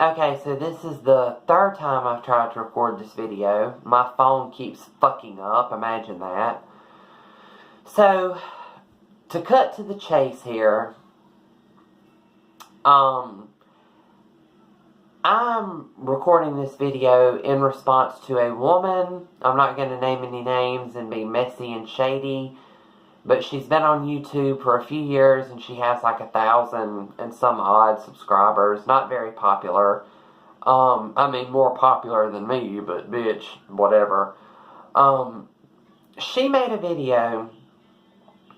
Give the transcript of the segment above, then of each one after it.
Okay, so this is the third time I've tried to record this video. My phone keeps fucking up, imagine that. So, to cut to the chase here, I'm recording this video in response to a woman. I'm not going to name any names and be messy and shady, but she's been on YouTube for a few years and she has like 1,000 and some odd subscribers. Not very popular. I mean, more popular than me, but bitch, whatever. She made a video,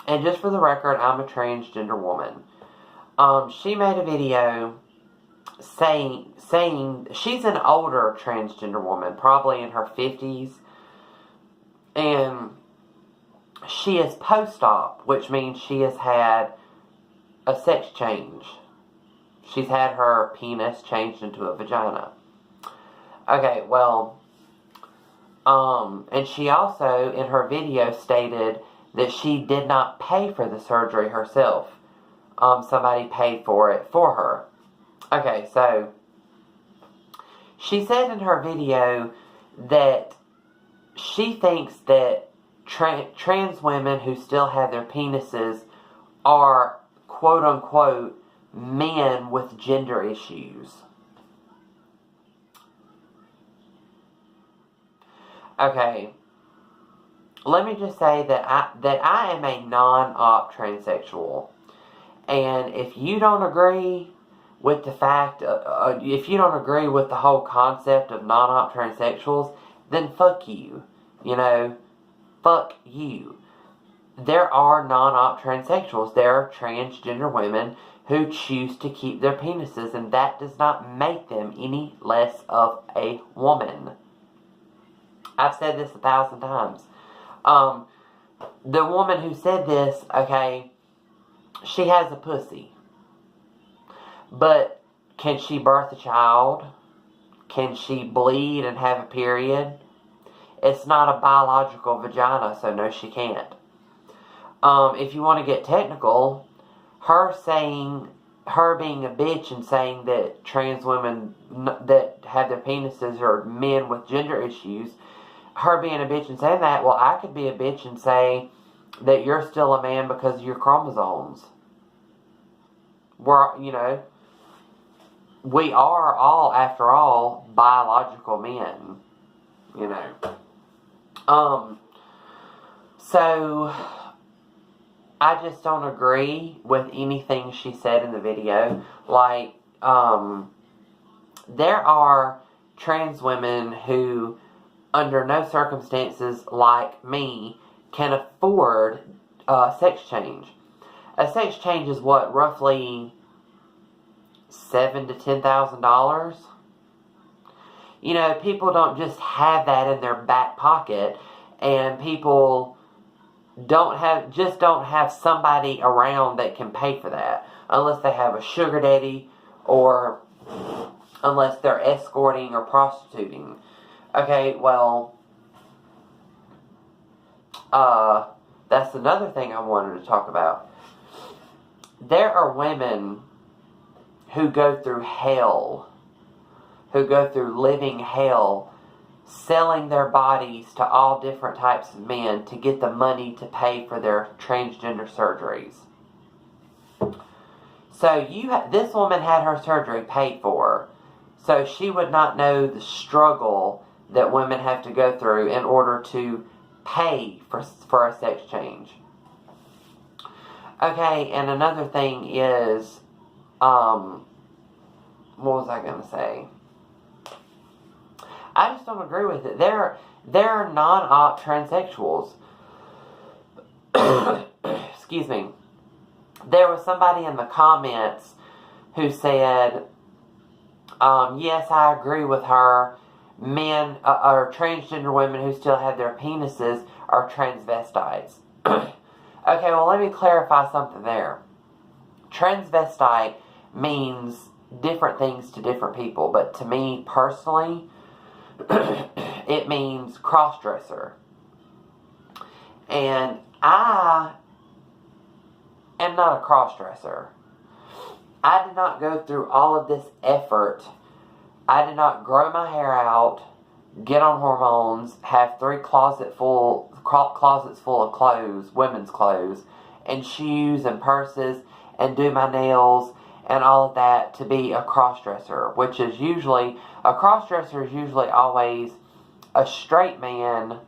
and just for the record, I'm a transgender woman. She made a video saying she's an older transgender woman, probably in her 50s, and she is post-op, which means she has had a sex change. She's had her penis changed into a vagina. Okay, well, and she also, in her video, stated that she did not pay for the surgery herself. Somebody paid for it for her. Okay, so, she said in her video that she thinks that trans women who still have their penises are, quote-unquote, men with gender issues. Okay, let me just say that I am a non-op transsexual, and if you don't agree with the fact, if you don't agree with the whole concept of non-op transsexuals, then fuck you. You know, fuck you. There are non-op transsexuals. There are transgender women who choose to keep their penises, and that does not make them any less of a woman. I've said this 1,000 times. The woman who said this, okay, she has a pussy. But can she birth a child? Can she bleed and have a period? It's not a biological vagina, so no, she can't. If you want to get technical, her being a bitch and saying that trans women that have their penises are men with gender issues, her being a bitch and saying that, well, I could be a bitch and say that you're still a man because of your chromosomes. We're, you know, we are all, after all, biological men, you know. So, I just don't agree with anything she said in the video. Like, there are trans women who, under no circumstances, like me, can afford sex change. A sex change is what, roughly $7,000 to $10,000? You know, people don't just have that in their back pocket, and people don't have somebody around that can pay for that, unless they have a sugar daddy, or unless they're escorting or prostituting. Okay, well, that's another thing I wanted to talk about. There are women who go through hell, who go through living hell, selling their bodies to all different types of men to get the money to pay for their transgender surgeries. So this woman had her surgery paid for, so she would not know the struggle that women have to go through in order to pay for a sex change. Okay, and another thing is, what was I going to say? I just don't agree with it. There are non-op transsexuals. Excuse me. There was somebody in the comments who said, yes, I agree with her. Men, or transgender women who still have their penises are transvestites. Okay, well, let me clarify something there. Transvestite means different things to different people, but to me personally, it means cross-dresser. And I am not a cross-dresser. I did not go through all of this effort I did not grow my hair out, get on hormones, have 3 closets full of clothes, women's clothes, and shoes and purses, and do my nails and all of that to be a cross-dresser, which is usually, a cross-dresser is usually always a straight man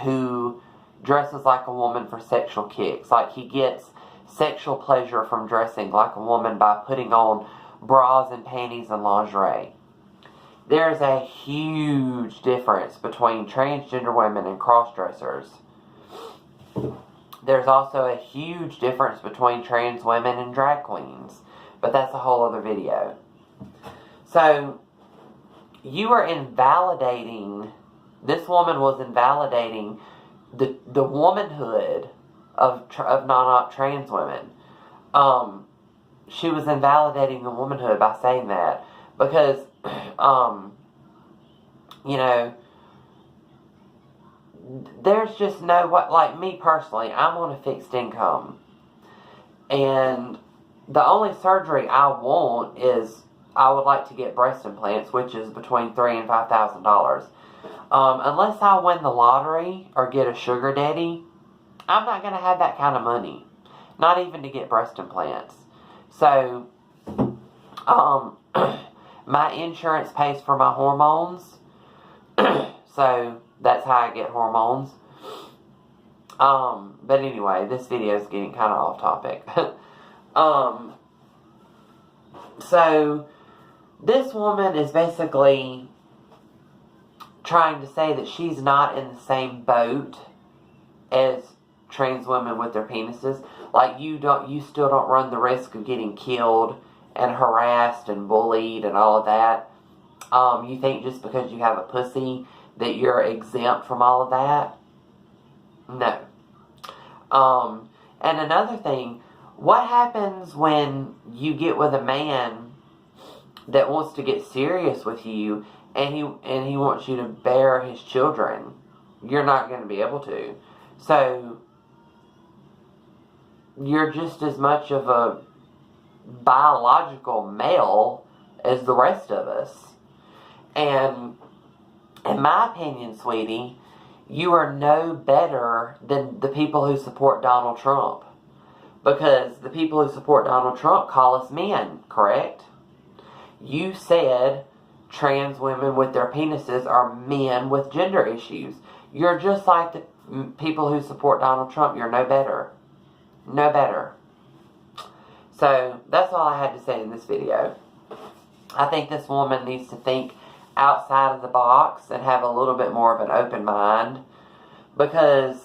who dresses like a woman for sexual kicks. Like, he gets sexual pleasure from dressing like a woman by putting on bras and panties and lingerie. There's a huge difference between transgender women and cross-dressers. There's also a huge difference between trans women and drag queens. But that's a whole other video. So, you are invalidating, this woman was invalidating the womanhood of non-trans women. She was invalidating the womanhood by saying that. Because, you know, there's just no way, like me personally, I'm on a fixed income. And the only surgery I want is, I would like to get breast implants, which is between $3,000 and $5,000. Unless I win the lottery or get a sugar daddy, I'm not going to have that kind of money. Not even to get breast implants. So, my insurance pays for my hormones. So, that's how I get hormones. But anyway, this video is getting kind of off topic. So, this woman is basically trying to say that she's not in the same boat as trans women with their penises. Like, you still don't run the risk of getting killed and harassed and bullied and all of that. You think just because you have a pussy that you're exempt from all of that? No. And another thing, what happens when you get with a man that wants to get serious with you and he wants you to bear his children? You're not going to be able to. So, you're just as much of a biological male as the rest of us. And in my opinion, sweetie, you are no better than the people who support Donald Trump. Because the people who support Donald Trump call us men, correct? You said trans women with their penises are men with gender issues. You're just like the people who support Donald Trump. You're no better. No better. So, that's all I had to say in this video. I think this woman needs to think outside of the box and have a little bit more of an open mind. Because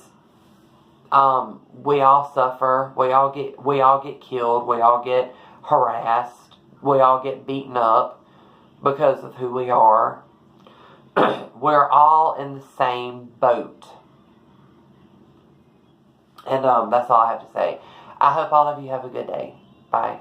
we all suffer. We all get killed. We all get harassed. We all get beaten up because of who we are. We're all in the same boat. And that's all I have to say. I hope all of you have a good day. Bye.